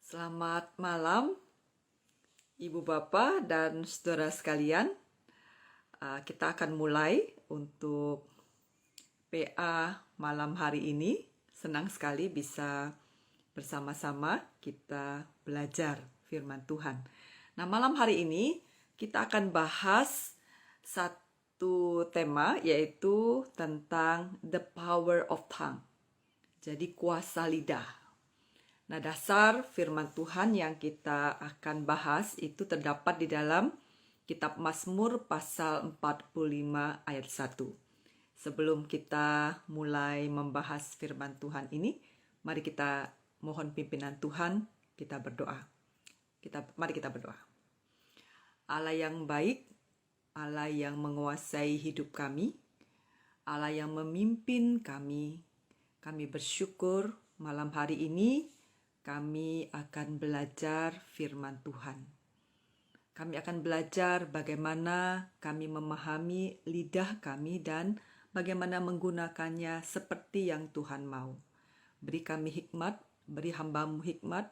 Selamat malam, Ibu Bapak dan saudara sekalian. Kita akan mulai untuk PA malam hari ini. Senang sekali bisa bersama-sama kita belajar firman Tuhan. Nah, malam hari ini kita akan bahas satu tema, yaitu tentang the power of tongue. Jadi kuasa lidah. Nah, dasar firman Tuhan yang kita akan bahas itu terdapat di dalam kitab Mazmur pasal 45 ayat 1. Sebelum kita mulai membahas firman Tuhan ini, mari kita mohon pimpinan Tuhan, kita berdoa. Mari kita berdoa. Allah yang baik, Allah yang menguasai hidup kami, Allah yang memimpin kami bersyukur malam hari ini kami akan belajar firman Tuhan. Kami akan belajar bagaimana kami memahami lidah kami dan bagaimana menggunakannya seperti yang Tuhan mau. Beri kami hikmat, beri hamba-Mu hikmat,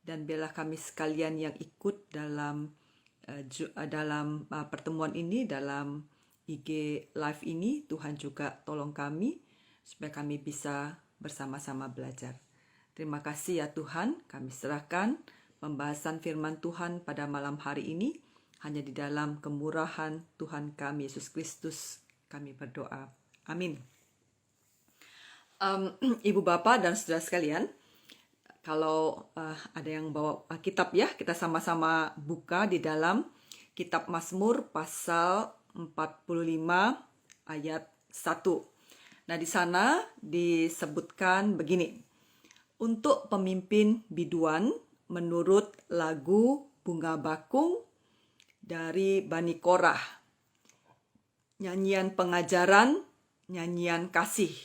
dan biarlah kami sekalian yang ikut dalam pertemuan ini, dalam IG Live ini, Tuhan juga tolong kami supaya kami bisa bersama-sama belajar. Terima kasih ya Tuhan, kami serahkan pembahasan firman Tuhan pada malam hari ini. Hanya di dalam kemurahan Tuhan kami, Yesus Kristus, kami berdoa. Amin. Ibu Bapak dan saudara sekalian, kalau ada yang bawa kitab ya, kita sama-sama buka di dalam kitab Mazmur pasal 45 ayat 1. Nah, di sana disebutkan begini. Untuk pemimpin biduan menurut lagu Bunga Bakung dari Bani Korah. Nyanyian pengajaran, nyanyian kasih.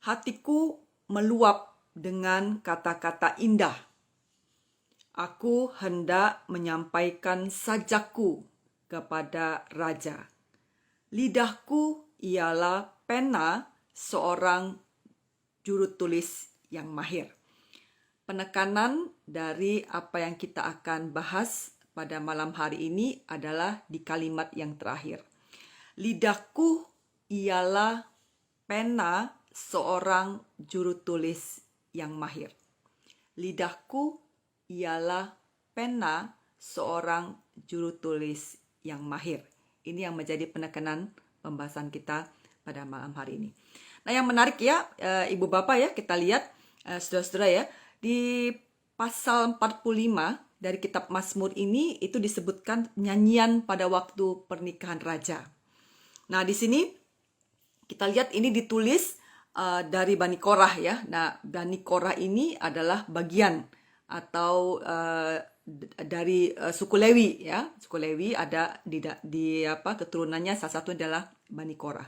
Hatiku meluap dengan kata-kata indah. Aku hendak menyampaikan sajakku kepada raja. Lidahku ialah pena seorang juru tulis yang mahir. Penekanan dari apa yang kita akan bahas pada malam hari ini adalah di kalimat yang terakhir. Lidahku ialah pena seorang juru tulis yang mahir. Lidahku ialah pena seorang juru tulis yang mahir. Ini yang menjadi penekanan pembahasan kita pada malam hari ini. Nah, yang menarik ya, Ibu Bapak ya, kita lihat saudara-saudara ya, di pasal 45 dari kitab Mazmur ini itu disebutkan nyanyian pada waktu pernikahan raja. Nah, di sini kita lihat ini ditulis dari Bani Korah ya. Nah, Bani Korah ini adalah bagian atau dari suku Lewi ya. Suku Lewi ada di keturunannya, salah satu adalah Bani Korah.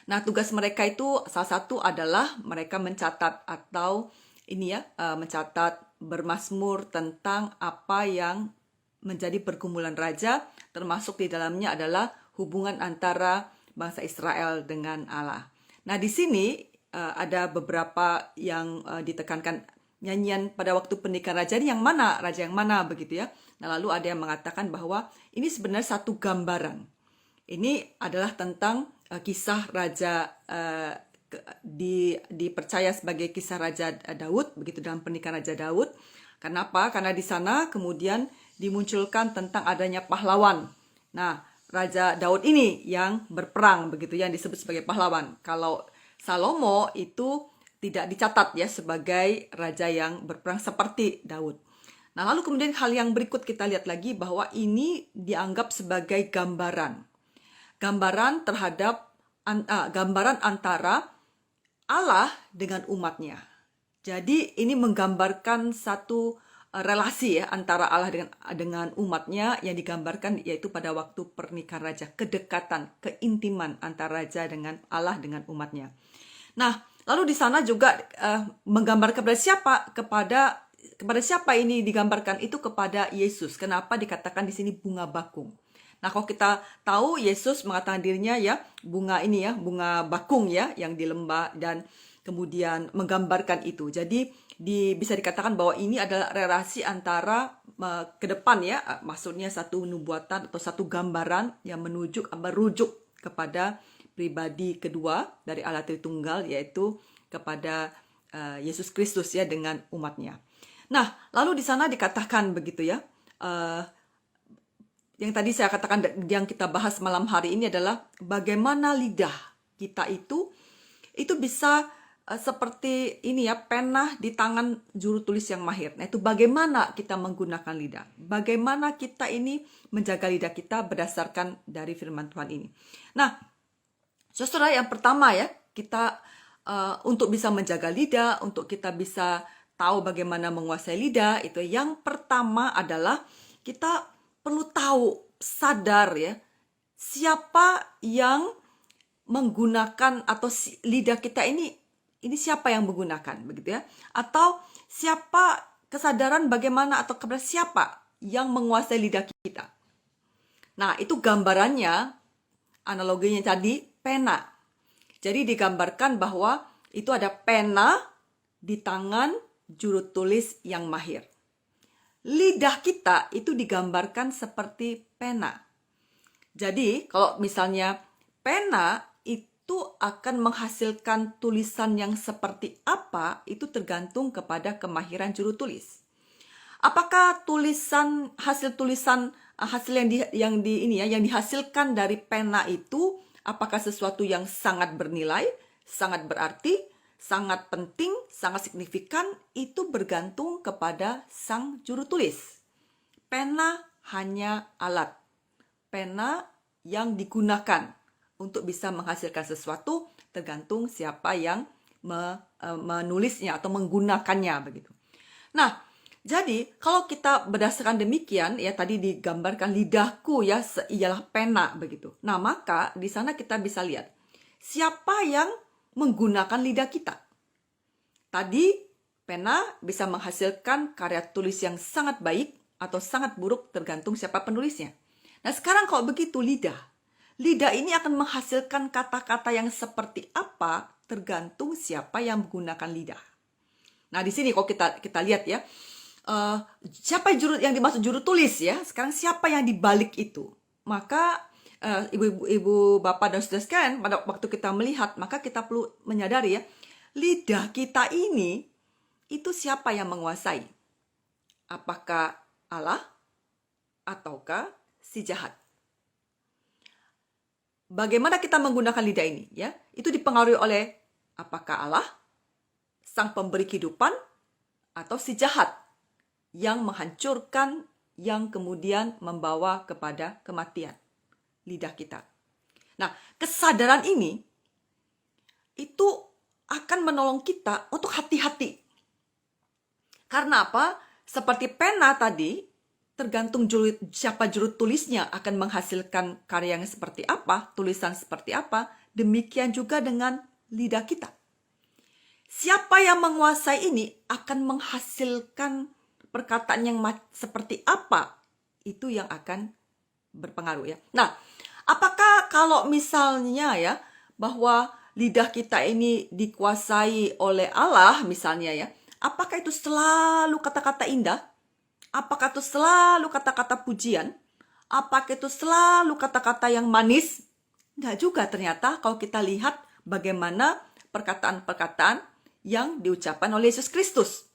Nah, tugas mereka itu salah satu adalah mereka mencatat atau mencatat bermazmur tentang apa yang menjadi pergumulan raja, termasuk di dalamnya adalah hubungan antara bangsa Israel dengan Allah. Nah, di sini ada beberapa yang ditekankan nyanyian pada waktu pernikahan raja ini raja yang mana begitu ya. Nah, lalu ada yang mengatakan bahwa ini sebenarnya satu gambaran. Ini adalah tentang kisah raja dipercaya sebagai kisah Raja Daud, begitu dalam pernikahan Raja Daud. Kenapa? Karena di sana kemudian dimunculkan tentang adanya pahlawan. Nah, Raja Daud ini yang berperang, begitu yang disebut sebagai pahlawan. Kalau Salomo itu tidak dicatat ya sebagai raja yang berperang seperti Daud. Nah, lalu kemudian hal yang berikut kita lihat lagi bahwa ini dianggap sebagai gambaran terhadap gambaran antara Allah dengan umatnya. Jadi ini menggambarkan satu relasi ya antara Allah dengan umatnya yang digambarkan yaitu pada waktu pernikahan raja, kedekatan, keintiman antara raja dengan Allah dengan umatnya. Nah, lalu di sana juga menggambarkan kepada siapa ini digambarkan, itu kepada Yesus. Kenapa dikatakan di sini bunga bakung? Nah, kalau kita tahu Yesus mengatakan dirinya ya bunga bunga bakung ya yang di lembah, dan kemudian menggambarkan itu. Jadi bisa dikatakan bahwa ini adalah relasi antara ke depan ya, maksudnya satu nubuatan atau satu gambaran yang merujuk kepada pribadi kedua dari Allah Tritunggal, yaitu kepada Yesus Kristus ya dengan umatnya. Nah, lalu di sana dikatakan begitu ya, yang tadi saya katakan, yang kita bahas malam hari ini adalah bagaimana lidah kita itu bisa seperti ini ya, pena di tangan juru tulis yang mahir. Nah, itu bagaimana kita menggunakan lidah. Bagaimana kita ini menjaga lidah kita berdasarkan dari firman Tuhan ini. Nah, saudara, yang pertama ya, kita untuk bisa menjaga lidah, untuk kita bisa tahu bagaimana menguasai lidah, itu yang pertama adalah kita perlu tahu, sadar ya, siapa yang menggunakan atau lidah kita ini siapa yang menggunakan begitu ya, atau siapa, kesadaran bagaimana atau kepada siapa yang menguasai lidah kita. Nah, itu gambarannya, analoginya tadi pena. Jadi digambarkan bahwa itu ada pena di tangan juru tulis yang mahir. Lidah kita itu digambarkan seperti pena. Jadi kalau misalnya pena itu akan menghasilkan tulisan yang seperti apa, itu tergantung kepada kemahiran juru tulis. Apakah hasil yang dihasilkan dari pena itu apakah sesuatu yang sangat bernilai, sangat berarti, sangat penting, sangat signifikan, itu bergantung kepada sang juru tulis. Pena hanya alat. Pena yang digunakan untuk bisa menghasilkan sesuatu tergantung siapa yang menulisnya atau menggunakannya begitu. Nah, jadi kalau kita berdasarkan demikian ya, tadi digambarkan lidahku ya ialah pena begitu. Nah, maka di sana kita bisa lihat siapa yang menggunakan lidah kita. Tadi pena bisa menghasilkan karya tulis yang sangat baik atau sangat buruk tergantung siapa penulisnya. Nah, sekarang kalau begitu lidah ini akan menghasilkan kata-kata yang seperti apa tergantung siapa yang menggunakan lidah. Nah, di sini kalau kita lihat ya, siapa yang dimaksud juru tulis ya? Sekarang siapa yang dibalik itu? Maka ibu-ibu, bapak dan saudara sekalian, pada waktu kita melihat, maka kita perlu menyadari ya, lidah kita ini itu siapa yang menguasai? Apakah Allah ataukah si jahat? Bagaimana kita menggunakan lidah ini ya? Itu dipengaruhi oleh apakah Allah, sang pemberi kehidupan, atau si jahat yang menghancurkan, yang kemudian membawa kepada kematian lidah kita. Nah, kesadaran ini itu akan menolong kita untuk hati-hati. Karena apa? Seperti pena tadi, tergantung siapa juru tulisnya akan menghasilkan karya yang seperti apa, tulisan seperti apa. Demikian juga dengan lidah kita. Siapa yang menguasai ini akan menghasilkan perkataan yang seperti apa, itu yang akan berpengaruh ya. Nah, apakah kalau misalnya ya, bahwa lidah kita ini dikuasai oleh Allah misalnya ya, apakah itu selalu kata-kata indah? Apakah itu selalu kata-kata pujian? Apakah itu selalu kata-kata yang manis? Enggak juga ternyata kalau kita lihat bagaimana perkataan-perkataan yang diucapkan oleh Yesus Kristus.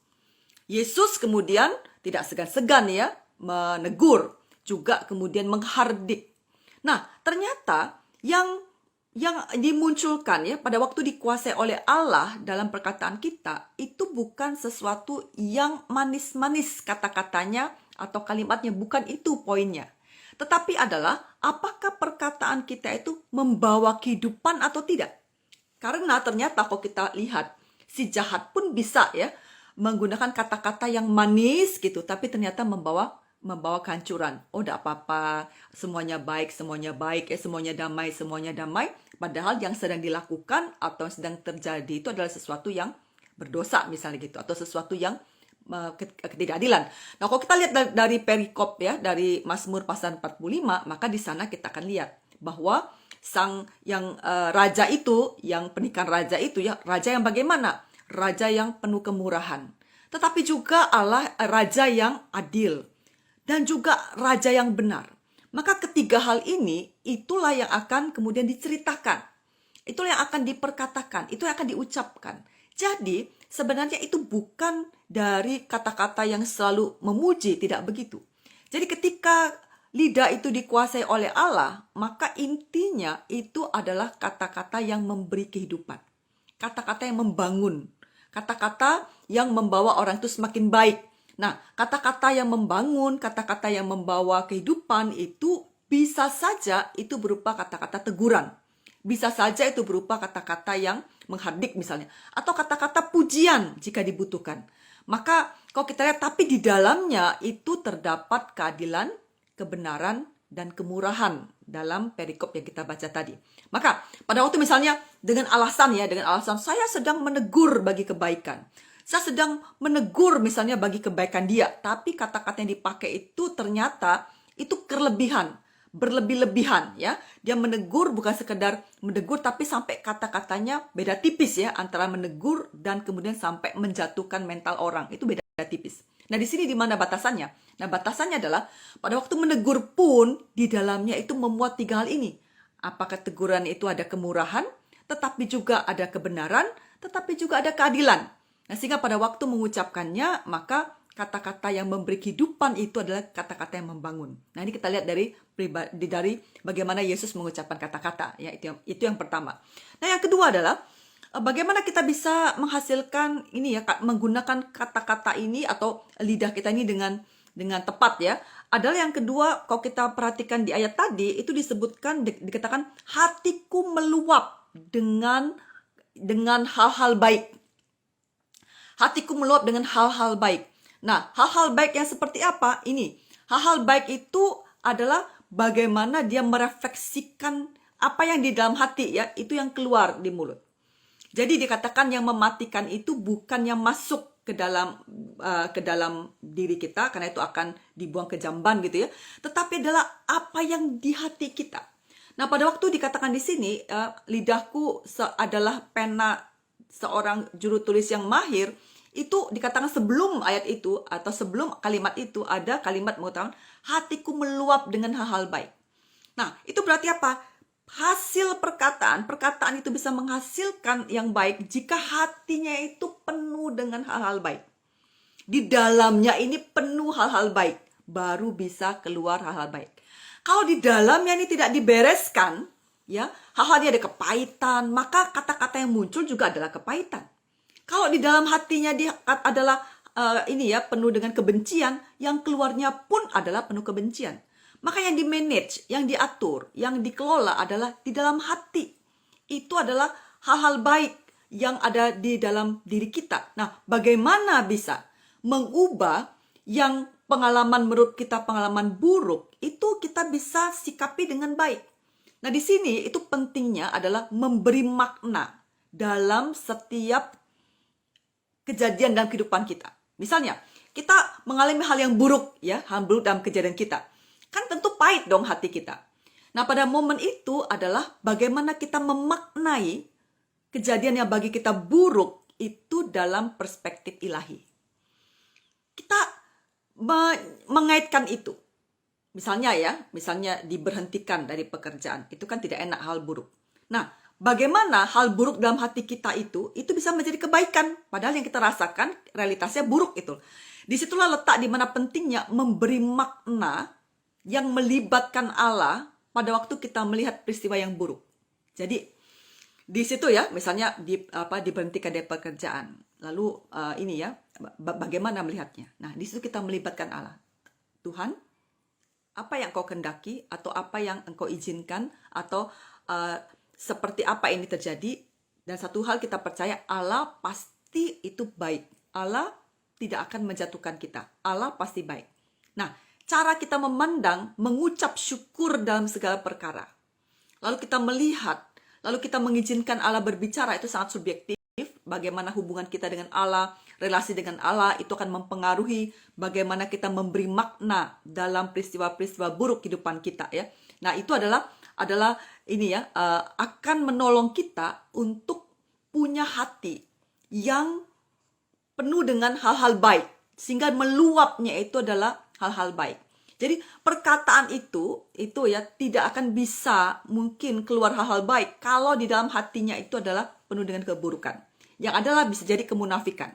Yesus kemudian tidak segan-segan ya menegur, juga kemudian menghardik. Nah, ternyata yang dimunculkan ya pada waktu dikuasai oleh Allah dalam perkataan kita itu bukan sesuatu yang manis-manis kata-katanya atau kalimatnya, bukan itu poinnya. Tetapi adalah apakah perkataan kita itu membawa kehidupan atau tidak. Karena ternyata kalau kita lihat si jahat pun bisa ya menggunakan kata-kata yang manis gitu, tapi ternyata membawa kehancuran. Oh, tidak apa-apa, semuanya baik, semuanya damai, semuanya damai. Padahal yang sedang dilakukan atau sedang terjadi itu adalah sesuatu yang berdosa misalnya gitu, atau sesuatu yang ketidakadilan. Nah, kalau kita lihat dari perikop ya, dari Mazmur pasal 45, maka di sana kita akan lihat bahwa raja itu, yang pernikahan raja itu ya, raja yang bagaimana? Raja yang penuh kemurahan. tetapi juga Allah raja yang adil dan juga raja yang benar. Maka ketiga hal ini itulah yang akan kemudian diceritakan. Itulah yang akan diperkatakan, itu yang akan diucapkan. Jadi sebenarnya itu bukan dari kata-kata yang selalu memuji, tidak begitu. Jadi ketika lidah itu dikuasai oleh Allah, maka intinya itu adalah kata-kata yang memberi kehidupan. Kata-kata yang membangun. Kata-kata yang membawa orang itu semakin baik. Nah, kata-kata yang membangun, kata-kata yang membawa kehidupan itu bisa saja itu berupa kata-kata teguran. Bisa saja itu berupa kata-kata yang menghardik misalnya. Atau kata-kata pujian jika dibutuhkan. Maka kalau kita lihat, tapi di dalamnya itu terdapat keadilan, kebenaran, dan kemurahan dalam perikop yang kita baca tadi. Maka pada waktu misalnya dengan alasan saya sedang menegur bagi kebaikan. Saya sedang menegur misalnya bagi kebaikan dia. Tapi kata-kata yang dipakai itu ternyata itu berlebih-lebihan ya. Dia menegur bukan sekedar menegur tapi sampai kata-katanya beda tipis ya antara menegur dan kemudian sampai menjatuhkan mental orang. Itu beda tipis. Nah, di sini di mana batasannya? Nah, batasannya adalah pada waktu menegur pun di dalamnya itu memuat tiga hal ini. Apakah teguran itu ada kemurahan, tetapi juga ada kebenaran, tetapi juga ada keadilan. Nah, sehingga pada waktu mengucapkannya, maka kata-kata yang memberi kehidupan itu adalah kata-kata yang membangun. Nah, ini kita lihat dari bagaimana Yesus mengucapkan kata-kata. Ya, itu yang pertama. Nah, yang kedua adalah bagaimana kita bisa menghasilkan ini ya, menggunakan kata-kata ini atau lidah kita ini dengan tepat ya. Adalah yang kedua, kalau kita perhatikan di ayat tadi itu disebutkan dikatakan hatiku meluap dengan hal-hal baik. Hatiku meluap dengan hal-hal baik. Nah, hal-hal baik yang seperti apa? Ini. Hal-hal baik itu adalah bagaimana dia merefleksikan apa yang di dalam hati ya, itu yang keluar di mulut. Jadi dikatakan yang mematikan itu bukan yang masuk ke dalam diri kita, karena itu akan dibuang ke jamban gitu ya. Tetapi adalah apa yang di hati kita. Nah, pada waktu dikatakan di sini, lidahku adalah pena seorang juru tulis yang mahir, itu dikatakan sebelum ayat itu atau sebelum kalimat itu ada kalimat mengatakan hatiku meluap dengan hal-hal baik. Nah, itu berarti apa? Hasil perkataan itu bisa menghasilkan yang baik jika hatinya itu penuh dengan hal-hal baik. Di dalamnya ini penuh hal-hal baik, baru bisa keluar hal-hal baik. Kalau di dalamnya ini tidak dibereskan, ya, hal-hal ini ada kepahitan, maka kata-kata yang muncul juga adalah kepahitan. Kalau di dalam hatinya dia adalah penuh dengan kebencian, yang keluarnya pun adalah penuh kebencian. Maka yang di-manage, yang diatur, yang dikelola adalah di dalam hati. Itu adalah hal-hal baik yang ada di dalam diri kita. Nah, bagaimana bisa mengubah yang pengalaman menurut kita pengalaman buruk, itu kita bisa sikapi dengan baik. Nah, di sini itu pentingnya adalah memberi makna dalam setiap kejadian dalam kehidupan kita. Misalnya, kita mengalami hal yang buruk ya, hal buruk dalam kejadian kita. Kan tentu pahit dong hati kita. Nah, pada momen itu adalah bagaimana kita memaknai kejadian yang bagi kita buruk itu dalam perspektif ilahi. Kita mengaitkan itu. Misalnya diberhentikan dari pekerjaan. Itu kan tidak enak, hal buruk. Nah, bagaimana hal buruk dalam hati kita itu bisa menjadi kebaikan. Padahal yang kita rasakan realitasnya buruk itu. Disitulah letak di mana pentingnya memberi makna yang melibatkan Allah pada waktu kita melihat peristiwa yang buruk. Jadi di situ ya, misalnya diberhentikan dari pekerjaan. Lalu bagaimana melihatnya? Nah, di situ kita melibatkan Allah. Tuhan, apa yang Engkau kehendaki atau apa yang Engkau izinkan atau seperti apa ini terjadi? Dan satu hal kita percaya, Allah pasti itu baik. Allah tidak akan menjatuhkan kita. Allah pasti baik. Nah, cara kita memandang, mengucap syukur dalam segala perkara. Lalu kita melihat, lalu kita mengizinkan Allah berbicara, itu sangat subjektif. Bagaimana hubungan kita dengan Allah, relasi dengan Allah, itu akan mempengaruhi bagaimana kita memberi makna dalam peristiwa-peristiwa buruk kehidupan kita ya. Nah, itu adalah akan menolong kita untuk punya hati yang penuh dengan hal-hal baik. Sehingga meluapnya itu adalah hal-hal baik. Jadi perkataan itu ya tidak akan bisa mungkin keluar hal-hal baik kalau di dalam hatinya itu adalah penuh dengan keburukan. Yang adalah bisa jadi kemunafikan.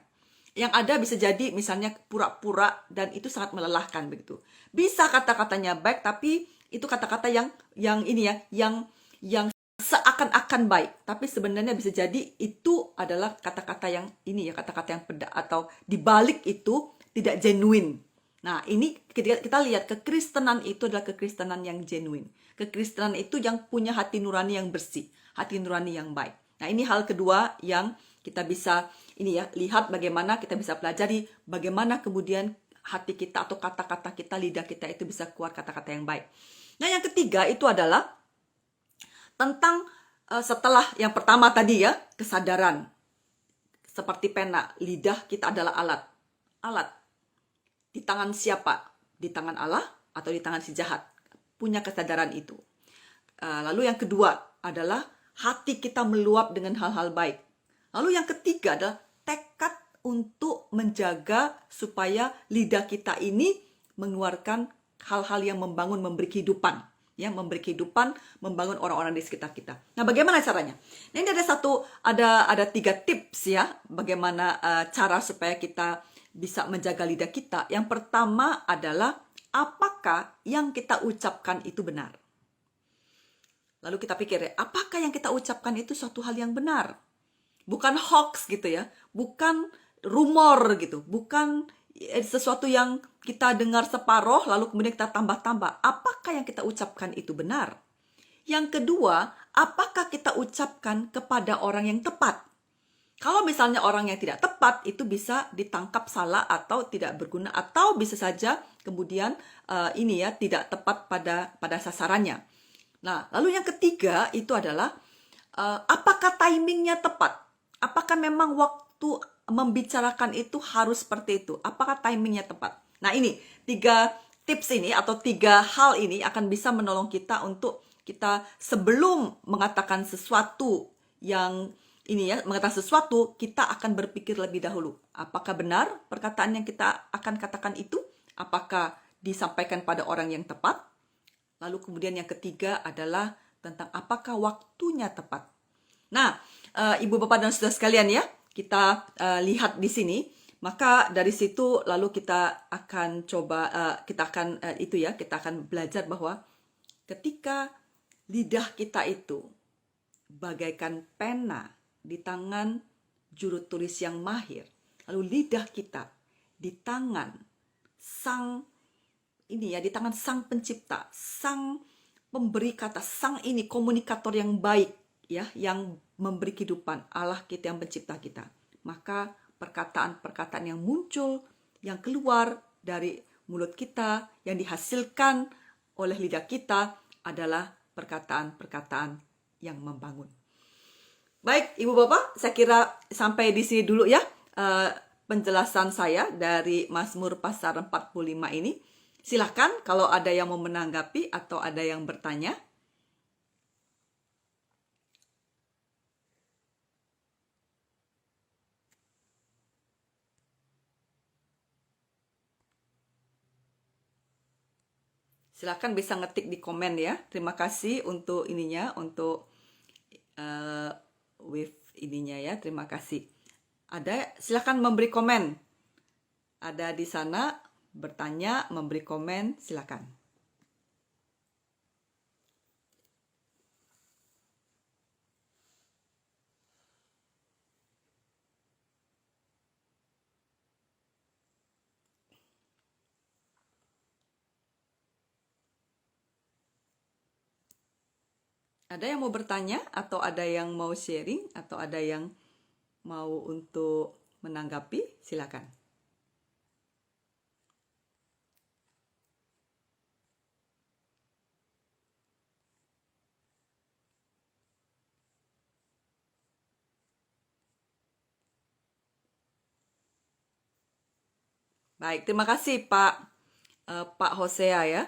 Yang ada bisa jadi misalnya pura-pura dan itu sangat melelahkan begitu. Bisa kata-katanya baik tapi itu kata-kata yang ini ya, yang seakan-akan baik, tapi sebenarnya bisa jadi itu adalah kata-kata yang ini ya, kata-kata yang pedas atau dibalik itu tidak genuine. Nah, ini kita lihat kekristenan itu adalah kekristenan yang genuine. Kekristenan itu yang punya hati nurani yang bersih, hati nurani yang baik. Nah, ini hal kedua yang kita bisa ini ya, lihat bagaimana kita bisa pelajari bagaimana kemudian hati kita atau kata-kata kita, lidah kita itu bisa keluar kata-kata yang baik. Nah, yang ketiga itu adalah tentang setelah yang pertama tadi ya, kesadaran. Seperti pena, lidah kita adalah alat. Alat. Di tangan siapa? Di tangan Allah atau di tangan si jahat? Punya kesadaran itu. Lalu yang kedua adalah hati kita meluap dengan hal-hal baik. Lalu yang ketiga adalah tekad untuk menjaga supaya lidah kita ini mengeluarkan hal-hal yang membangun, memberi kehidupan. Ya, memberi kehidupan, membangun orang-orang di sekitar kita. Nah, bagaimana caranya? Nah, ini ada 3 tips ya, bagaimana cara supaya kita bisa menjaga lidah kita. Yang pertama adalah apakah yang kita ucapkan itu benar? Lalu kita pikir, apakah yang kita ucapkan itu suatu hal yang benar? Bukan hoax gitu ya, bukan rumor gitu, bukan sesuatu yang kita dengar separoh lalu kemudian kita tambah-tambah. Apakah yang kita ucapkan itu benar? Yang kedua, apakah kita ucapkan kepada orang yang tepat? Kalau misalnya orang yang tidak tepat itu bisa ditangkap salah atau tidak berguna, atau bisa saja kemudian ini ya tidak tepat pada sasarannya. Nah, lalu yang ketiga itu adalah apakah timingnya tepat? Apakah memang waktu membicarakan itu harus seperti itu? Apakah timingnya tepat? Nah, ini 3 tips ini atau 3 hal ini akan bisa menolong kita untuk kita sebelum mengatakan sesuatu yang ini ya, mengatakan sesuatu, kita akan berpikir lebih dahulu. Apakah benar perkataan yang kita akan katakan itu? Apakah disampaikan pada orang yang tepat? Lalu kemudian yang ketiga adalah tentang apakah waktunya tepat. Nah, Ibu Bapak dan Saudara sekalian ya, kita lihat di sini. Maka dari situ lalu kita akan coba, kita akan belajar bahwa ketika lidah kita itu bagaikan pena di tangan juru tulis yang mahir, lalu lidah kita di tangan di tangan sang pencipta, sang pemberi kata, sang komunikator yang baik ya, yang memberi kehidupan, Allah kita yang pencipta kita. Maka perkataan-perkataan yang muncul, yang keluar dari mulut kita, yang dihasilkan oleh lidah kita adalah perkataan-perkataan yang membangun. Baik, Ibu Bapak, saya kira sampai di sini dulu ya penjelasan saya dari Mazmur pasal 45 ini. Silakan kalau ada yang mau menanggapi atau ada yang bertanya. Silakan bisa ngetik di komen ya. Terima kasih untuk untuk with ya. Terima kasih. Silakan memberi komen. Ada di sana bertanya, memberi komen, silakan. Ada yang mau bertanya atau ada yang mau sharing atau ada yang mau untuk menanggapi? Silakan. Baik, terima kasih Pak Hosea ya.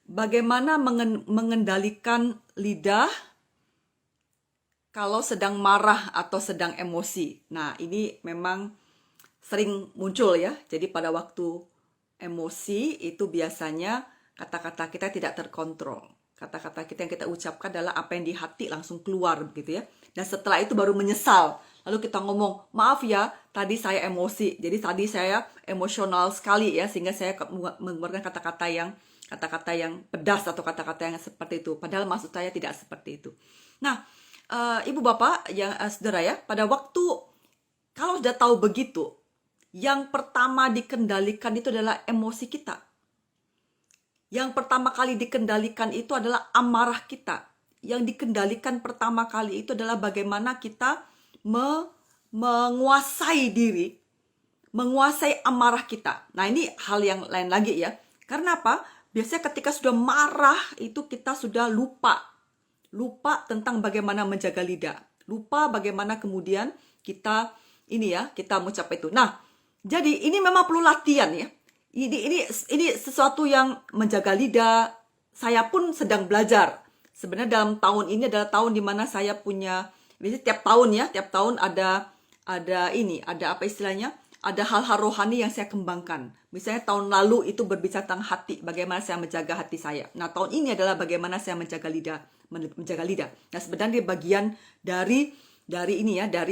Bagaimana mengendalikan lidah kalau sedang marah atau sedang emosi? Nah, ini memang sering muncul ya. Jadi pada waktu emosi itu biasanya kata-kata kita tidak terkontrol. Kata-kata kita yang kita ucapkan adalah apa yang di hati langsung keluar begitu ya. Dan setelah itu baru menyesal. Lalu kita ngomong, maaf ya, tadi saya emosi. Jadi tadi saya emosional sekali ya, sehingga saya mengeluarkan kata-kata yang pedas atau kata-kata yang seperti itu. Padahal maksud saya tidak seperti itu. Nah, ibu bapak yang saudara ya, pada waktu kalau sudah tahu begitu, yang pertama dikendalikan itu adalah emosi kita. Yang pertama kali dikendalikan itu adalah amarah kita. Yang dikendalikan pertama kali itu adalah bagaimana kita menguasai diri, menguasai amarah kita. Nah, ini hal yang lain lagi ya. Karena apa? Biasanya ketika sudah marah itu kita sudah lupa tentang bagaimana menjaga lidah. Lupa bagaimana kemudian kita mengucap itu. Nah, jadi ini memang perlu latihan ya. Ini sesuatu yang menjaga lidah. Saya pun sedang belajar. Sebenarnya dalam tahun ini adalah tahun di mana saya punya, biasanya tiap tahun ada apa istilahnya? Ada hal-hal rohani yang saya kembangkan. Misalnya tahun lalu itu berbicara tentang hati, bagaimana saya menjaga hati saya. Nah, tahun ini adalah bagaimana saya menjaga lidah. Nah, sebenarnya bagian dari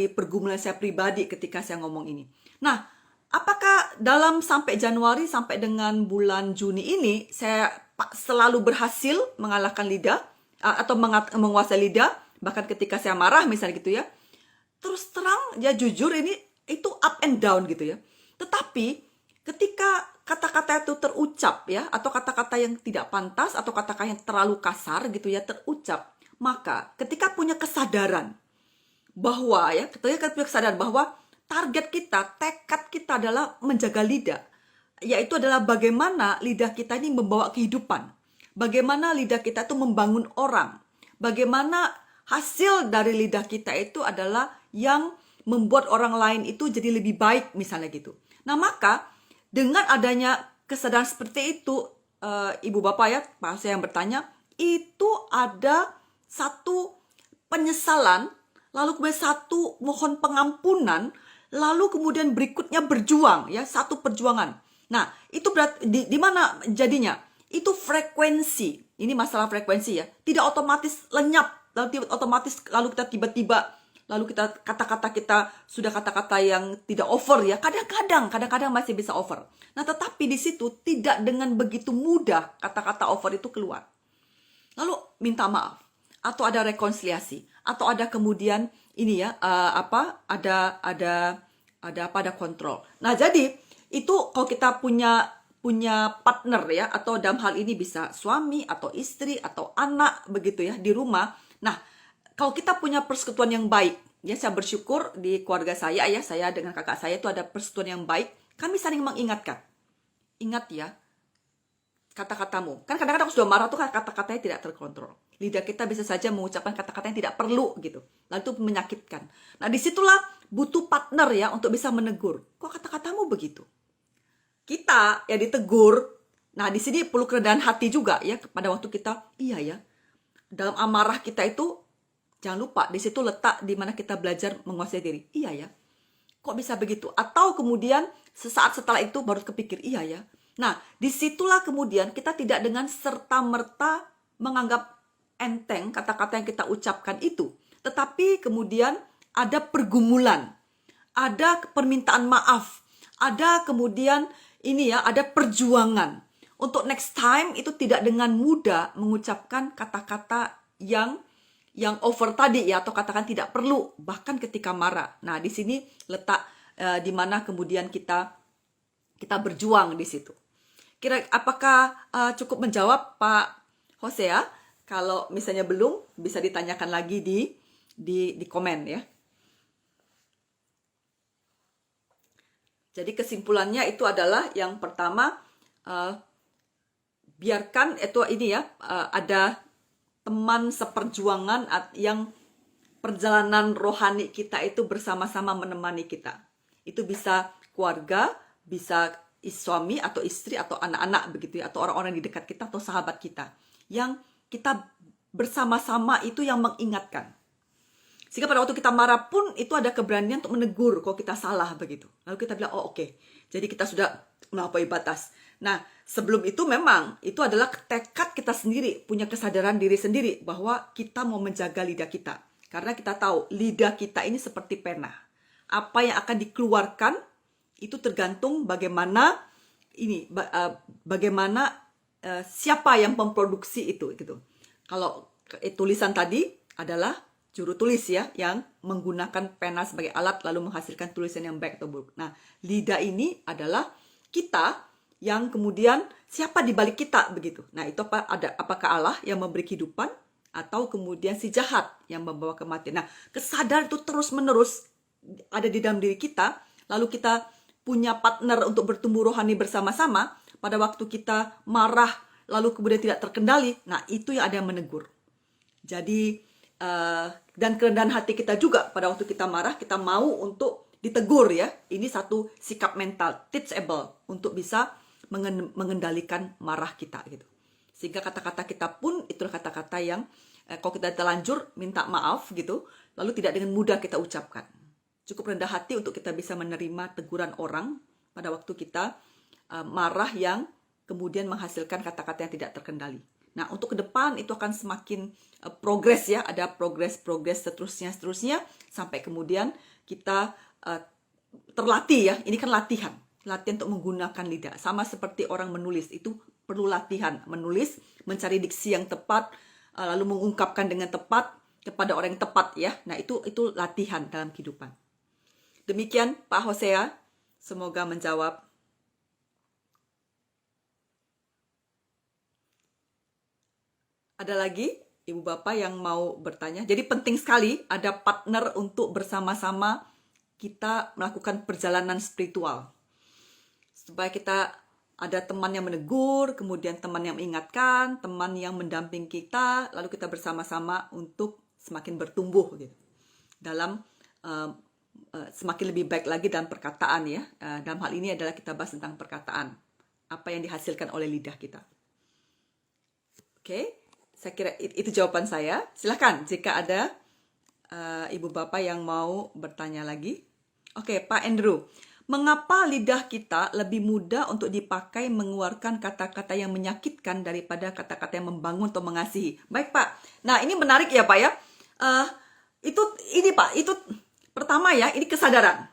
pergumulan saya pribadi ketika saya ngomong ini. Nah, apakah dalam sampai Januari sampai dengan bulan Juni ini saya selalu berhasil mengalahkan lidah atau menguasai lidah, bahkan ketika saya marah misalnya gitu ya. Terus terang ya, jujur itu up and down gitu ya. Tetapi ketika kata-kata itu terucap ya, atau kata-kata yang tidak pantas atau kata-kata yang terlalu kasar gitu ya terucap, maka ketika punya kesadaran bahwa target kita, tekad kita adalah menjaga lidah. Yaitu adalah bagaimana lidah kita ini membawa kehidupan. Bagaimana lidah kita itu membangun orang. Bagaimana hasil dari lidah kita itu adalah yang membuat orang lain itu jadi lebih baik misalnya gitu. Nah, maka dengan adanya kesadaran seperti itu, ibu bapak ya, Pak saya yang bertanya, itu ada satu penyesalan, lalu kemudian satu mohon pengampunan, lalu kemudian berikutnya berjuang ya, satu perjuangan. Nah, itu berarti di mana jadinya? Itu frekuensi. Ini masalah frekuensi ya. Tidak otomatis lenyap, lalu otomatis lalu kita tiba-tiba kata-kata kita sudah kata-kata yang tidak over ya. Kadang-kadang masih bisa over. Nah, tetapi di situ tidak dengan begitu mudah kata-kata over itu keluar. Lalu minta maaf atau ada rekonsiliasi atau ada kemudian ada kontrol. Nah, jadi itu kalau kita punya partner ya, atau dalam hal ini bisa suami atau istri atau anak begitu ya di rumah. Nah, kalau kita punya persekutuan yang baik, ya saya bersyukur di keluarga saya ya, saya dengan kakak saya itu ada persekutuan yang baik. Kami saling mengingatkan. Ingat ya, kata-katamu. Kan kadang-kadang sudah marah tuh kata-katanya tidak terkontrol. Lidah kita bisa saja mengucapkan kata-kata yang tidak perlu gitu. Lalu itu menyakitkan. Nah, disitulah butuh partner ya untuk bisa menegur. Kok kata-katamu begitu? Kita ya ditegur. Nah, di sini perlu kerendahan hati juga ya pada waktu kita, iya ya. Dalam amarah kita itu, jangan lupa di situ letak di mana kita belajar menguasai diri. Iya ya. Kok bisa begitu? Atau kemudian sesaat setelah itu baru kepikir, iya ya. Nah, disitulah kemudian kita tidak dengan serta-merta menganggap enteng kata-kata yang kita ucapkan itu. Tetapi kemudian ada pergumulan, ada permintaan maaf, ada kemudian ada perjuangan. Untuk next time itu tidak dengan mudah mengucapkan kata-kata yang over tadi ya, atau katakan tidak perlu, bahkan ketika marah. Nah, di sini letak di mana kemudian kita berjuang di situ. Apakah cukup menjawab Pak Hosea? Kalau misalnya belum, bisa ditanyakan lagi di komen ya. Jadi kesimpulannya itu adalah yang pertama, biarkan itu ada teman seperjuangan yang perjalanan rohani kita itu bersama-sama menemani kita. Itu bisa keluarga, bisa suami atau istri atau anak-anak begitu ya, atau orang-orang di dekat kita atau sahabat kita yang kita bersama-sama itu yang mengingatkan. Sehingga pada waktu kita marah pun itu ada keberanian untuk menegur kalau kita salah begitu. Lalu kita bilang, oh oke. Jadi kita sudah melampaui batas. Nah, sebelum itu memang itu adalah tekad kita sendiri, punya kesadaran diri sendiri bahwa kita mau menjaga lidah kita. Karena kita tahu lidah kita ini seperti pena. Apa yang akan dikeluarkan itu tergantung bagaimana siapa yang memproduksi itu gitu. Kalau tulisan tadi adalah juru tulis ya yang menggunakan pena sebagai alat lalu menghasilkan tulisan yang baik atau buruk. Nah, lidah ini adalah kita yang kemudian siapa di balik kita begitu. Nah, itu apakah Allah yang memberi kehidupan atau kemudian si jahat yang membawa kematian. Nah, kesadaran itu terus-menerus ada di dalam diri kita, lalu kita punya partner untuk bertumbuh rohani bersama-sama. Pada waktu kita marah lalu kemudian tidak terkendali, nah itu yang ada yang menegur. Jadi dan kerendahan hati kita juga pada waktu kita marah, kita mau untuk ditegur ya. Ini satu sikap mental, teachable untuk bisa mengendalikan marah kita gitu. Sehingga kata-kata kita pun itulah kata-kata yang kalau kita terlanjur minta maaf gitu, lalu tidak dengan mudah kita ucapkan. Cukup rendah hati untuk kita bisa menerima teguran orang pada waktu kita marah yang kemudian menghasilkan kata-kata yang tidak terkendali. Nah, untuk ke depan itu akan semakin progres ya, ada progres seterusnya sampai kemudian kita terlatih ya. Ini kan latihan untuk menggunakan lidah. Sama seperti orang menulis, itu perlu latihan. Menulis, mencari diksi yang tepat, lalu mengungkapkan dengan tepat kepada orang yang tepat ya. Nah, itu latihan dalam kehidupan. Demikian Pak Hosea, semoga menjawab. Ada lagi Ibu Bapak yang mau bertanya? Jadi penting sekali ada partner untuk bersama-sama kita melakukan perjalanan spiritual. Supaya kita ada teman yang menegur, kemudian teman yang mengingatkan, teman yang mendamping kita, lalu kita bersama-sama untuk semakin bertumbuh gitu. Dalam semakin lebih baik lagi dalam perkataan ya. Dalam hal ini adalah kita bahas tentang perkataan. Apa yang dihasilkan oleh lidah kita. Oke. Saya kira itu jawaban saya. Silakan jika ada Ibu Bapak yang mau bertanya lagi. Oke, Pak Andrew. Mengapa lidah kita lebih mudah untuk dipakai mengeluarkan kata-kata yang menyakitkan daripada kata-kata yang membangun atau mengasihi? Baik, Pak. Nah, ini menarik ya, Pak ya. Itu pertama ya, ini kesadaran.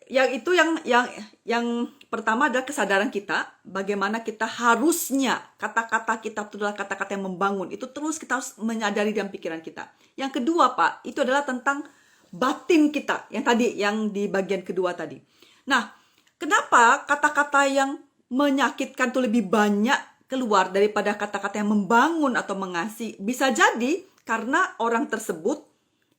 Yang pertama adalah kesadaran kita, bagaimana kita harusnya kata-kata kita itu adalah kata-kata yang membangun. Itu terus kita harus menyadari dalam pikiran kita. Yang kedua, Pak, itu adalah tentang batin kita. Yang di bagian kedua tadi. Nah, kenapa kata-kata yang menyakitkan itu lebih banyak keluar daripada kata-kata yang membangun atau mengasihi? Bisa jadi karena orang tersebut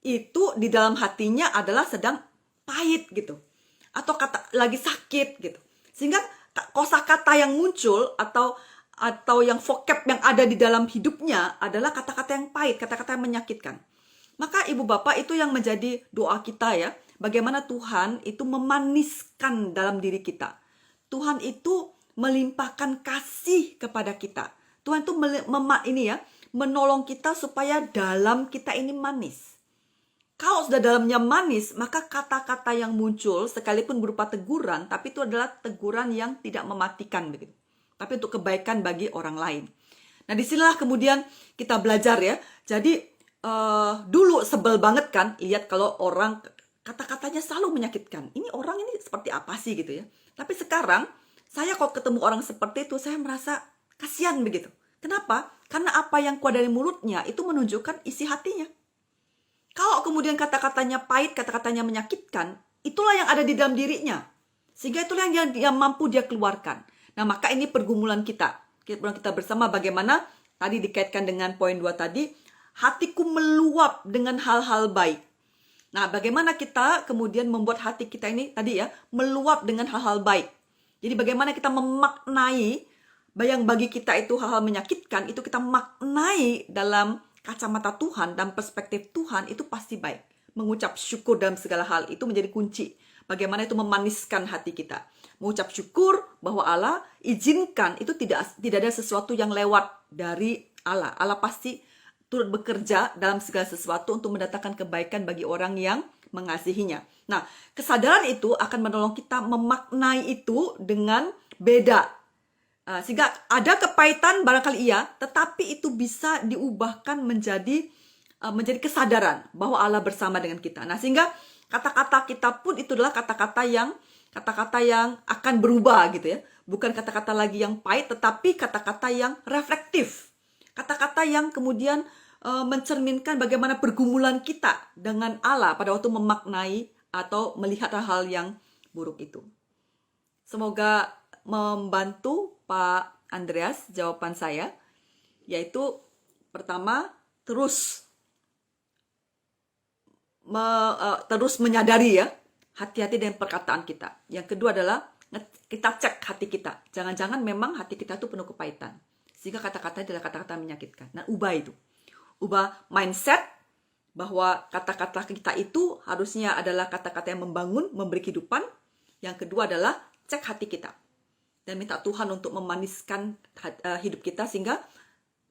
itu di dalam hatinya adalah sedang pahit gitu. Atau lagi sakit gitu. Sehingga kosakata yang muncul atau yang vocab yang ada di dalam hidupnya adalah kata-kata yang pahit, kata-kata yang menyakitkan. Maka Ibu Bapak itu yang menjadi doa kita ya. Bagaimana Tuhan itu memaniskan dalam diri kita. Tuhan itu melimpahkan kasih kepada kita. Tuhan itu menolong kita supaya dalam kita ini manis. Kalau sudah dalamnya manis, maka kata-kata yang muncul sekalipun berupa teguran, tapi itu adalah teguran yang tidak mematikan begitu. Tapi untuk kebaikan bagi orang lain. Nah, disinilah kemudian kita belajar ya. Jadi dulu sebel banget kan lihat kalau orang kata-katanya selalu menyakitkan. Ini orang ini seperti apa sih gitu ya. Tapi sekarang saya kalau ketemu orang seperti itu saya merasa kasihan begitu. Kenapa? Karena apa yang keluar dari mulutnya itu menunjukkan isi hatinya. Kalau kemudian kata-katanya pahit, kata-katanya menyakitkan, itulah yang ada di dalam dirinya. Sehingga itulah yang mampu dia keluarkan. Nah, maka ini pergumulan kita. Kita bersama bagaimana tadi dikaitkan dengan poin 2 tadi, hatiku meluap dengan hal-hal baik. Nah, bagaimana kita kemudian membuat hati kita ini tadi ya, meluap dengan hal-hal baik. Jadi bagaimana kita memaknai yang bagi kita itu hal-hal menyakitkan, itu kita maknai dalam kacamata Tuhan dan perspektif Tuhan itu pasti baik. Mengucap syukur dalam segala hal itu menjadi kunci. Bagaimana itu memaniskan hati kita. Mengucap syukur bahwa Allah izinkan itu tidak ada sesuatu yang lewat dari Allah. Allah pasti turut bekerja dalam segala sesuatu untuk mendatangkan kebaikan bagi orang yang mengasihinya. Nah, kesadaran itu akan menolong kita memaknai itu dengan beda. Sehingga ada kepahitan barangkali iya, tetapi itu bisa diubahkan menjadi kesadaran bahwa Allah bersama dengan kita. Nah, sehingga kata-kata kita pun itu adalah kata-kata yang akan berubah gitu ya. Bukan kata-kata lagi yang pahit, tetapi kata-kata yang reflektif. Kata-kata yang kemudian mencerminkan bagaimana pergumulan kita dengan Allah pada waktu memaknai atau melihat hal-hal yang buruk itu. Semoga membantu Pak Andreas jawaban saya, yaitu pertama terus menyadari ya, hati-hati dengan perkataan kita. Yang kedua adalah kita cek hati kita. Jangan-jangan memang hati kita itu penuh kepahitan, sehingga kata-kata adalah kata-kata menyakitkan. Nah, ubah itu. Ubah mindset bahwa kata-kata kita itu harusnya adalah kata-kata yang membangun, memberi kehidupan. Yang kedua adalah cek hati kita. Dan minta Tuhan untuk memaniskan hidup kita, sehingga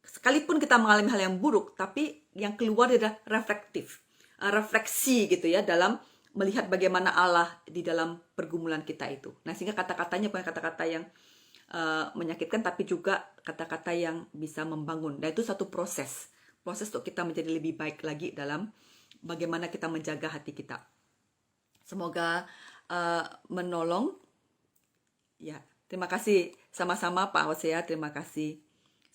sekalipun kita mengalami hal yang buruk, tapi yang keluar adalah refleksi gitu ya, dalam melihat bagaimana Allah di dalam pergumulan kita itu. Nah, sehingga kata-katanya bukan kata-kata yang menyakitkan, tapi juga kata-kata yang bisa membangun. Dan itu satu proses untuk kita menjadi lebih baik lagi dalam bagaimana kita menjaga hati kita. Semoga menolong. Ya, terima kasih sama-sama Pak Hosea, terima kasih.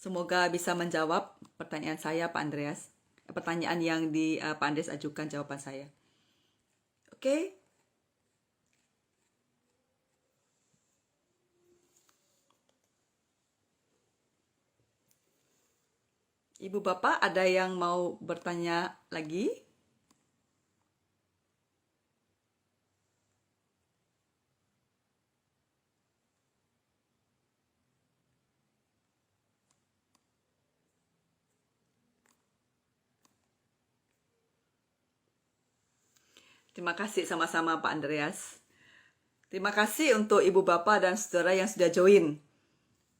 Semoga bisa menjawab pertanyaan saya Pak Andreas. Pertanyaan yang Pak Andreas ajukan, jawaban saya. Oke. Ibu Bapak, ada yang mau bertanya lagi? Terima kasih sama-sama Pak Andreas. Terima kasih untuk Ibu Bapak dan Saudara yang sudah join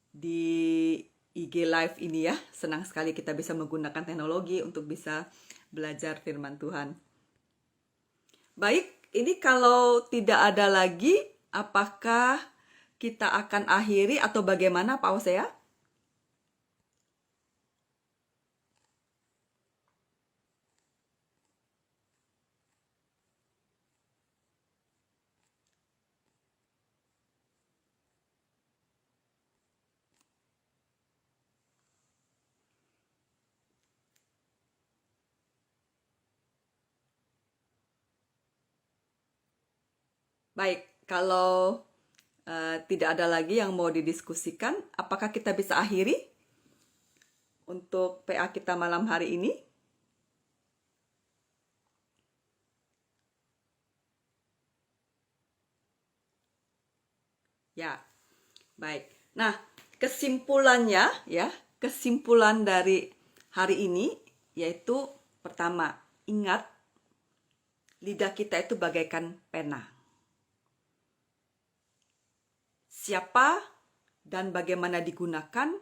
di IG Live ini ya. Senang sekali kita bisa menggunakan teknologi untuk bisa belajar firman Tuhan. Baik, ini kalau tidak ada lagi, apakah kita akan akhiri atau bagaimana Pak Hosea? Baik, kalau tidak ada lagi yang mau didiskusikan, apakah kita bisa akhiri untuk PA kita malam hari ini? Ya, baik. Nah, kesimpulannya ya, kesimpulan dari hari ini yaitu pertama, ingat lidah kita itu bagaikan pena. Siapa dan bagaimana digunakan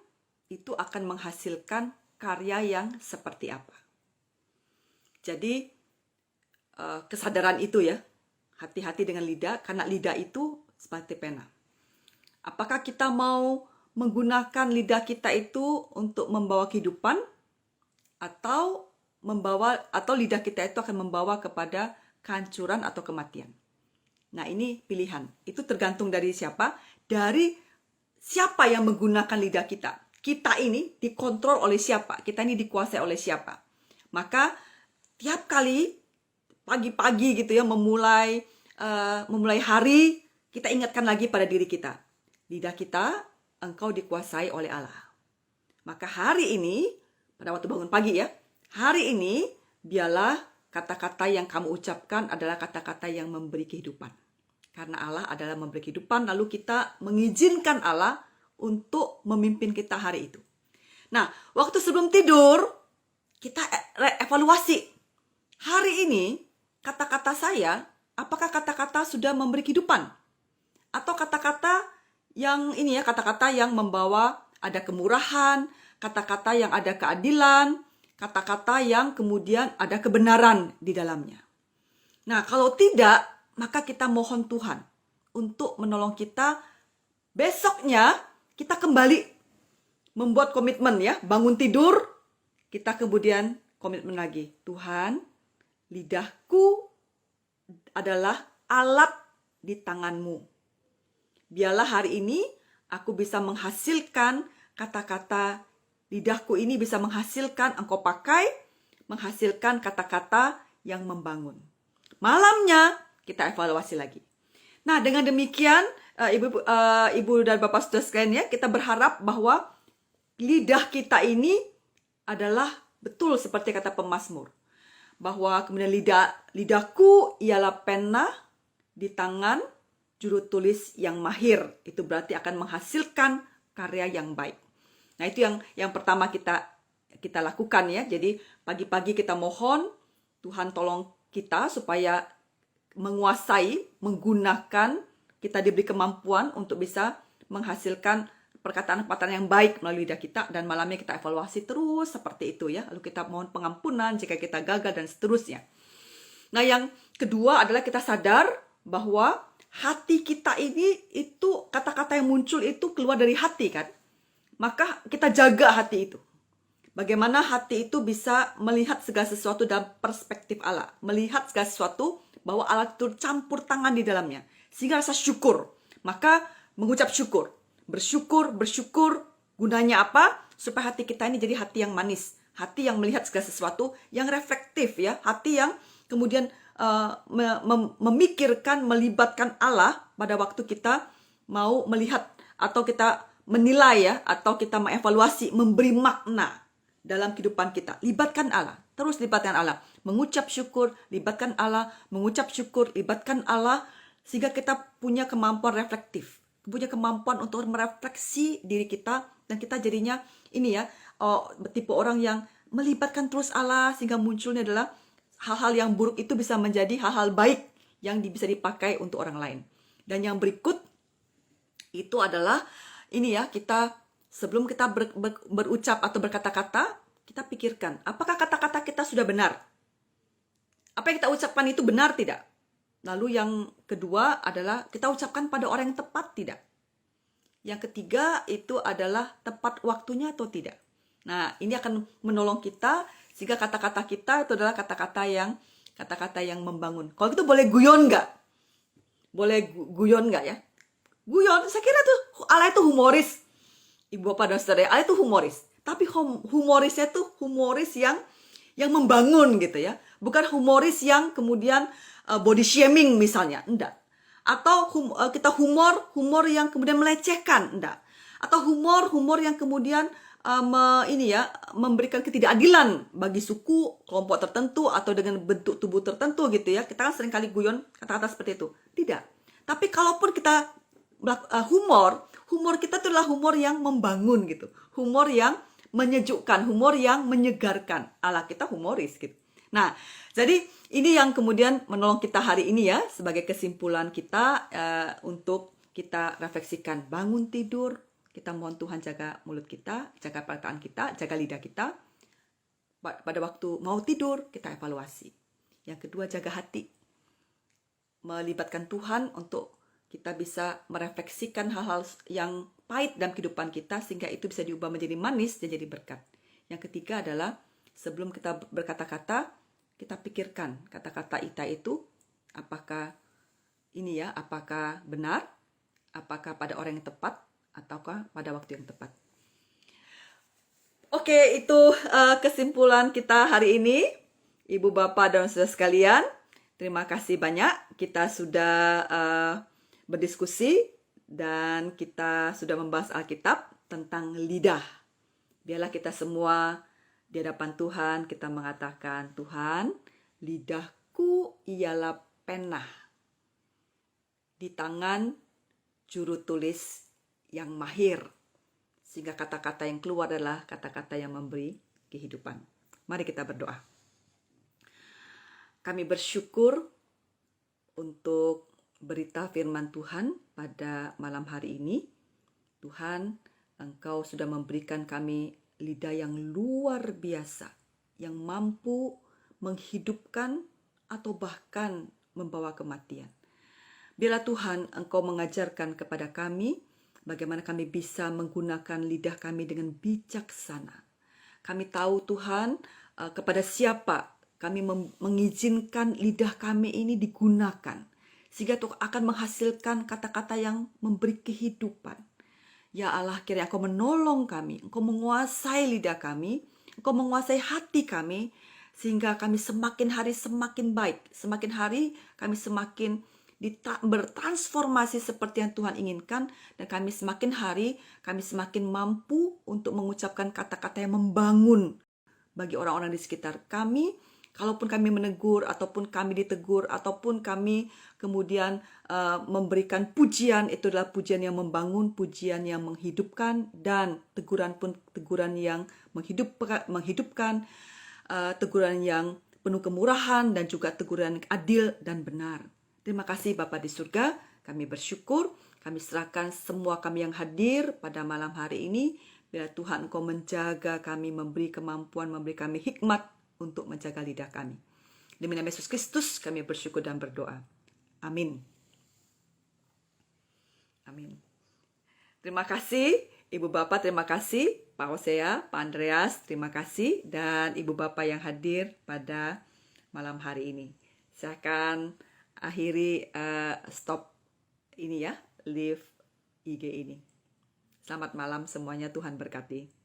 itu akan menghasilkan karya yang seperti apa. Jadi kesadaran itu ya, hati-hati dengan lidah, karena lidah itu seperti pena. Apakah kita mau menggunakan lidah kita itu untuk membawa kehidupan, atau lidah kita itu akan membawa kepada kehancuran atau kematian. Nah, ini pilihan. Itu tergantung dari siapa? Dari siapa yang menggunakan lidah kita. Kita ini dikontrol oleh siapa? Kita ini dikuasai oleh siapa? Maka tiap kali pagi-pagi gitu ya, memulai hari, kita ingatkan lagi pada diri kita. Lidah kita, engkau dikuasai oleh Allah. Maka hari ini, pada waktu bangun pagi ya, hari ini biarlah kata-kata yang kamu ucapkan adalah kata-kata yang memberi kehidupan. Karena Allah adalah memberi kehidupan, lalu kita mengizinkan Allah untuk memimpin kita hari itu. Nah, waktu sebelum tidur, kita evaluasi. Hari ini, kata-kata saya, apakah kata-kata sudah memberi kehidupan? Atau kata-kata yang ini ya, kata-kata yang membawa ada kemurahan, kata-kata yang ada keadilan, kata-kata yang kemudian ada kebenaran di dalamnya. Nah, kalau tidak, maka kita mohon Tuhan untuk menolong kita. Besoknya kita kembali membuat komitmen ya, bangun tidur, kita kemudian komitmen lagi. Tuhan, lidahku adalah alat di tangan-Mu. Biarlah hari ini aku bisa menghasilkan kata-kata, lidahku ini bisa menghasilkan, Engkau pakai, menghasilkan kata-kata yang membangun. Malamnya kita evaluasi lagi. Nah, dengan demikian, Ibu dan Bapak Saudara sekalian ya, kita berharap bahwa lidah kita ini adalah betul seperti kata pemazmur. Bahwa kemudian lidahku ialah pena di tangan juru tulis yang mahir. Itu berarti akan menghasilkan karya yang baik. Nah, itu yang pertama kita lakukan ya. Jadi pagi-pagi kita mohon Tuhan tolong kita supaya menguasai, menggunakan, kita diberi kemampuan untuk bisa menghasilkan perkataan-perkataan yang baik melalui lidah kita, dan malamnya kita evaluasi terus seperti itu ya. Lalu kita mohon pengampunan jika kita gagal dan seterusnya. Nah, yang kedua adalah kita sadar bahwa hati kita ini itu kata-kata yang muncul itu keluar dari hati kan. Maka kita jaga hati itu. Bagaimana hati itu bisa melihat segala sesuatu dalam perspektif Allah. Melihat segala sesuatu bahwa Allah itu campur tangan di dalamnya. Sehingga rasa syukur. Maka mengucap syukur. Bersyukur. Gunanya apa? Supaya hati kita ini jadi hati yang manis. Hati yang melihat segala sesuatu yang reflektif ya. Hati yang kemudian memikirkan, melibatkan Allah pada waktu kita mau melihat atau kita menilai ya, atau kita mengevaluasi, memberi makna dalam kehidupan kita. Libatkan Allah, terus libatkan Allah. Mengucap syukur, libatkan Allah. Mengucap syukur, libatkan Allah. Sehingga kita punya kemampuan reflektif. Punya kemampuan untuk merefleksi diri kita. Dan kita jadinya ini ya, tipe orang yang melibatkan terus Allah. Sehingga munculnya adalah hal-hal yang buruk itu bisa menjadi hal-hal baik yang bisa dipakai untuk orang lain. Dan yang berikut itu adalah ini ya, kita sebelum kita berucap atau berkata-kata, kita pikirkan, apakah kata-kata kita sudah benar? Apa yang kita ucapkan itu benar tidak? Lalu yang kedua adalah kita ucapkan pada orang yang tepat tidak? Yang ketiga itu adalah tepat waktunya atau tidak? Nah, ini akan menolong kita sehingga kata-kata kita itu adalah kata-kata yang membangun. Kalau gitu boleh guyon nggak? Boleh guyon nggak ya? Guyon, saya kira tuh Allah itu humoris. Ibu bapak dan saudara, Allah itu humoris. Tapi humorisnya tuh humoris yang membangun gitu ya. Bukan humoris yang kemudian body shaming misalnya, enggak. Atau kita humor yang kemudian melecehkan, enggak. Atau humor yang kemudian memberikan ketidakadilan bagi suku, kelompok tertentu atau dengan bentuk tubuh tertentu gitu ya. Kita kan seringkali guyon kata-kata seperti itu. Tidak. Tapi kalaupun kita humor kita itu adalah humor yang membangun gitu. Humor yang menyejukkan, humor yang menyegarkan. Allah kita humoris gitu. Nah, jadi ini yang kemudian menolong kita hari ini ya, sebagai kesimpulan kita untuk kita refleksikan. Bangun tidur, kita mohon Tuhan jaga mulut kita, jaga perkataan kita, jaga lidah kita. Pada waktu mau tidur, kita evaluasi. Yang kedua, jaga hati. Melibatkan Tuhan untuk kita bisa merefleksikan hal-hal yang pahit dalam kehidupan kita sehingga itu bisa diubah menjadi manis dan jadi berkat. Yang ketiga adalah sebelum kita berkata-kata, kita pikirkan kata-kata kita itu apakah benar, apakah pada orang yang tepat, ataukah pada waktu yang tepat. Oke, itu kesimpulan kita hari ini. Ibu, Bapak, dan saudara sekalian, terima kasih banyak. Kita sudah berdiskusi dan kita sudah membahas Alkitab tentang lidah. Biarlah kita semua di hadapan Tuhan kita mengatakan, Tuhan, lidahku ialah pena di tangan juru tulis yang mahir. Sehingga kata-kata yang keluar adalah kata-kata yang memberi kehidupan. Mari kita berdoa. Kami bersyukur untuk berita firman Tuhan pada malam hari ini. Tuhan, Engkau sudah memberikan kami lidah yang luar biasa, yang mampu menghidupkan atau bahkan membawa kematian. Biarlah Tuhan, Engkau mengajarkan kepada kami bagaimana kami bisa menggunakan lidah kami dengan bijaksana. Kami tahu Tuhan, kepada siapa kami mengizinkan lidah kami ini digunakan, sehingga Tuhan akan menghasilkan kata-kata yang memberi kehidupan. Ya Allah, kiranya Engkau menolong kami, Engkau menguasai lidah kami, Engkau menguasai hati kami, sehingga kami semakin hari semakin baik, semakin hari kami semakin bertransformasi seperti yang Tuhan inginkan, dan kami semakin hari kami semakin mampu untuk mengucapkan kata-kata yang membangun bagi orang-orang di sekitar kami. Kalaupun kami menegur, ataupun kami ditegur, ataupun kami kemudian memberikan pujian, itu adalah pujian yang membangun, pujian yang menghidupkan, dan teguran pun teguran yang menghidupkan, teguran yang penuh kemurahan, dan juga teguran adil dan benar. Terima kasih Bapa di surga, kami bersyukur, kami serahkan semua kami yang hadir pada malam hari ini. Biar Tuhan Engkau menjaga kami, memberi kemampuan, memberi kami hikmat untuk menjaga lidah kami. Demi nama Yesus Kristus kami bersyukur dan berdoa. Amin. Amin. Terima kasih Ibu Bapak, terima kasih Pak Hosea, Pak Andreas, terima kasih, dan Ibu Bapak yang hadir pada malam hari ini. Saya akan akhiri stop ini ya, live IG ini. Selamat malam semuanya, Tuhan berkati.